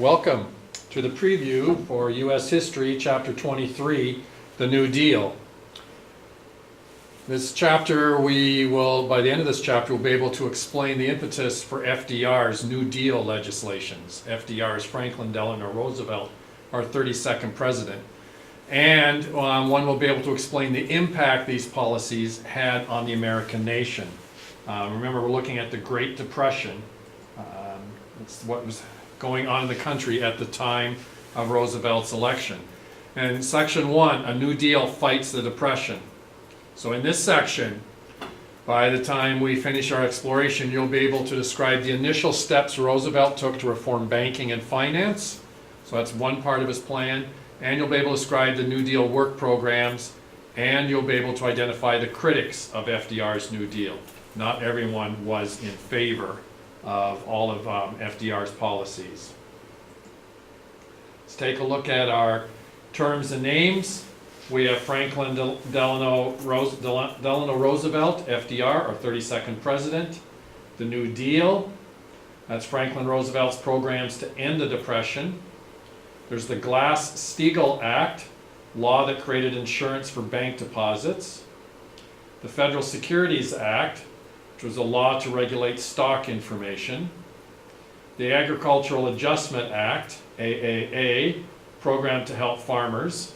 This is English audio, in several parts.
Welcome to the preview for U.S. History, Chapter 23, The New Deal. This chapter, by the end of this chapter, we'll be able to explain the impetus for FDR's New Deal legislations. FDR is Franklin Delano Roosevelt, our 32nd president. And one will be able to explain the impact these policies had on the American nation. Remember, we're looking at the Great Depression. It's what was going on in the country at the time of Roosevelt's election. And in Section 1, A New Deal Fights the Depression. So in this section, by the time we finish our exploration, you'll be able to describe the initial steps Roosevelt took to reform banking and finance. So that's one part of his plan. And you'll be able to describe the New Deal work programs, and you'll be able to identify the critics of FDR's New Deal. Not everyone was in favor of all of FDR's policies. Let's take a look at our terms and names. We have Franklin Delano Roosevelt, FDR, our 32nd president. The New Deal, that's Franklin Roosevelt's programs to end the Depression. There's the Glass-Steagall Act, law that created insurance for bank deposits. The Federal Securities Act, which was a law to regulate stock information. The Agricultural Adjustment Act, AAA, program to help farmers.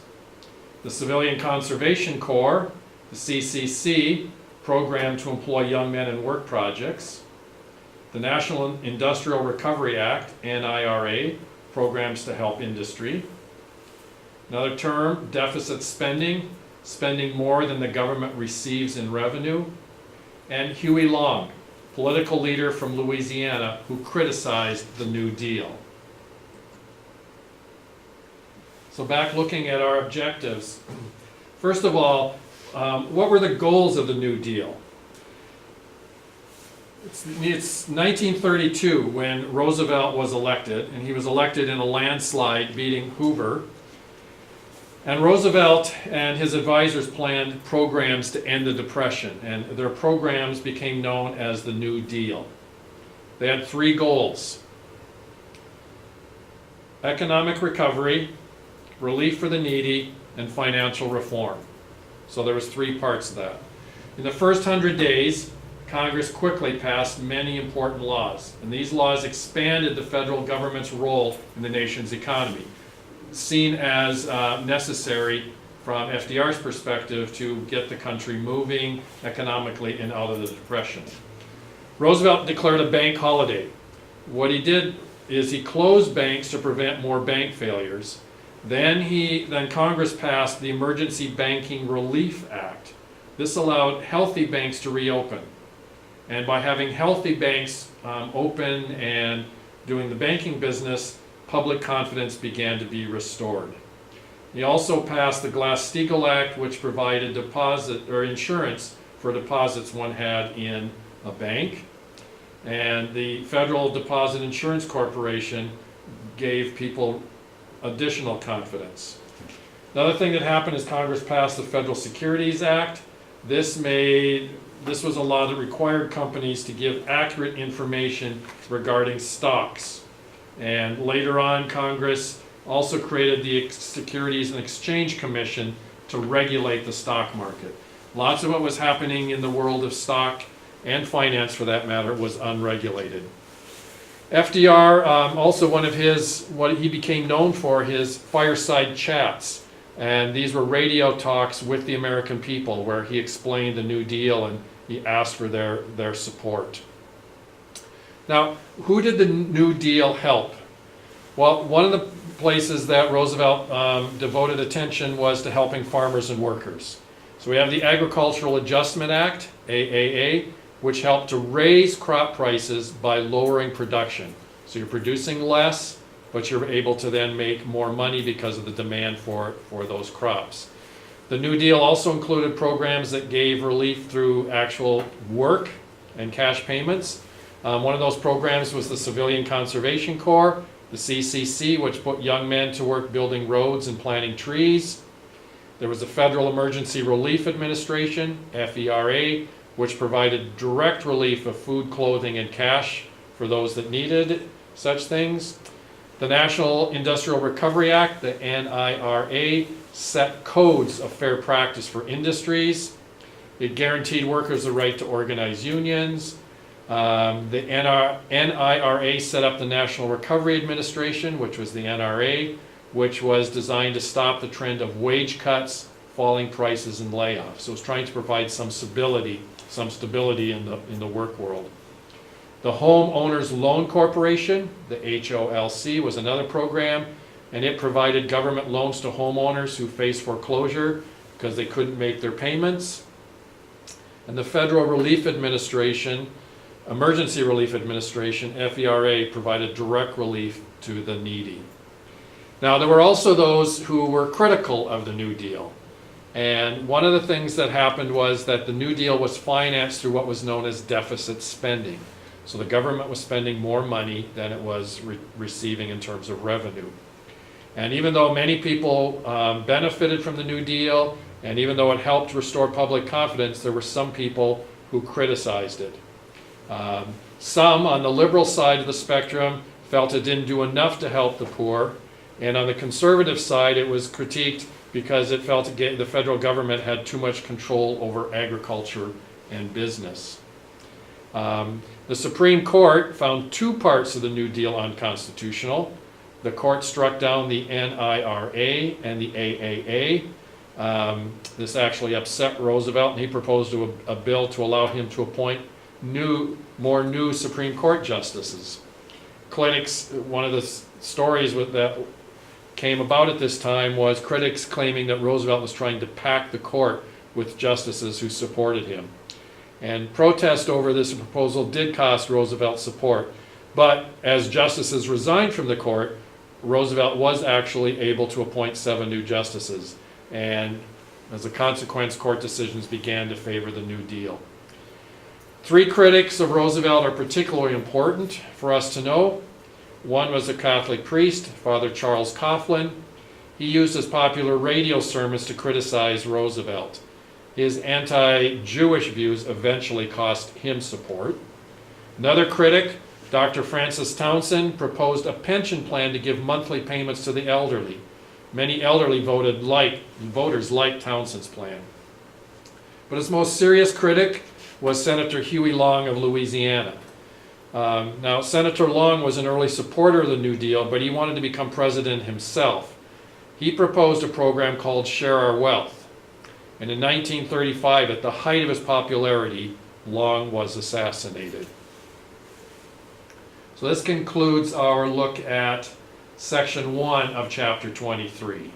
The Civilian Conservation Corps, the CCC, program to employ young men in work projects. The National Industrial Recovery Act, NIRA, programs to help industry. Another term, deficit spending, spending more than the government receives in revenue. And Huey Long, political leader from Louisiana who criticized the New Deal. So back looking at our objectives. First of all, what were the goals of the New Deal? It's 1932 when Roosevelt was elected, and he was elected in a landslide beating Hoover. And Roosevelt and his advisors planned programs to end the Depression, and their programs became known as the New Deal. They had three goals: economic recovery, relief for the needy, and financial reform. So there was three parts of that. In the first 100 days, Congress quickly passed many important laws, and these laws expanded the federal government's role in the nation's economy, seen as necessary from FDR's perspective to get the country moving economically and out of the Depression. Roosevelt declared a bank holiday. What he did is he closed banks to prevent more bank failures. Then Congress passed the Emergency Banking Relief Act. This allowed healthy banks to reopen. And by having healthy banks open and doing the banking business, public confidence began to be restored. He also passed the Glass-Steagall Act, which provided deposit or insurance for deposits one had in a bank. And the Federal Deposit Insurance Corporation gave people additional confidence. Another thing that happened is Congress passed the Federal Securities Act. This was a law that required companies to give accurate information regarding stocks. And later on, Congress also created the Securities and Exchange Commission to regulate the stock market. Lots of what was happening in the world of stock and finance, for that matter, was unregulated. FDR, also what he became known for, his fireside chats. And these were radio talks with the American people where he explained the New Deal and he asked for their support. Now, who did the New Deal help? Well, one of the places that Roosevelt devoted attention was to helping farmers and workers. So we have the Agricultural Adjustment Act, AAA, which helped to raise crop prices by lowering production. So you're producing less, but you're able to then make more money because of the demand for those crops. The New Deal also included programs that gave relief through actual work and cash payments. One of those programs was the Civilian Conservation Corps, the CCC, which put young men to work building roads and planting trees. There was the Federal Emergency Relief Administration, FERA, which provided direct relief of food, clothing, and cash for those that needed such things. The National Industrial Recovery Act, the NIRA, set codes of fair practice for industries. It guaranteed workers the right to organize unions. The NIRA set up the National Recovery Administration, which was the NRA, which was designed to stop the trend of wage cuts, falling prices, and layoffs. So it was trying to provide some stability in the work world. The Homeowners Loan Corporation, the HOLC, was another program, and it provided government loans to homeowners who faced foreclosure because they couldn't make their payments. And the Federal Relief Administration, Emergency Relief Administration, FERA, provided direct relief to the needy. Now, there were also those who were critical of the New Deal. And one of the things that happened was that the New Deal was financed through what was known as deficit spending. So the government was spending more money than it was receiving in terms of revenue. And even though many people benefited from the New Deal, and even though it helped restore public confidence, there were some people who criticized it. Some on the liberal side of the spectrum felt it didn't do enough to help the poor, and on the conservative side it was critiqued because it felt the federal government had too much control over agriculture and business. The Supreme Court found two parts of the New Deal unconstitutional. The court struck down the NIRA and the AAA. This actually upset Roosevelt, and he proposed a bill to allow him to appoint more new Supreme Court justices. Critics, one of the stories that came about at this time was critics claiming that Roosevelt was trying to pack the court with justices who supported him. And protest over this proposal did cost Roosevelt support. But as justices resigned from the court, Roosevelt was actually able to appoint 7 new justices. And as a consequence, court decisions began to favor the New Deal. 3 critics of Roosevelt are particularly important for us to know. One was a Catholic priest, Father Charles Coughlin. He used his popular radio sermons to criticize Roosevelt. His anti-Jewish views eventually cost him support. Another critic, Dr. Francis Townsend, proposed a pension plan to give monthly payments to the elderly. Many elderly voters liked Townsend's plan. But his most serious critic was Senator Huey Long of Louisiana. Now, Senator Long was an early supporter of the New Deal, but he wanted to become president himself. He proposed a program called Share Our Wealth. And in 1935, at the height of his popularity, Long was assassinated. So this concludes our look at section 1 of chapter 23.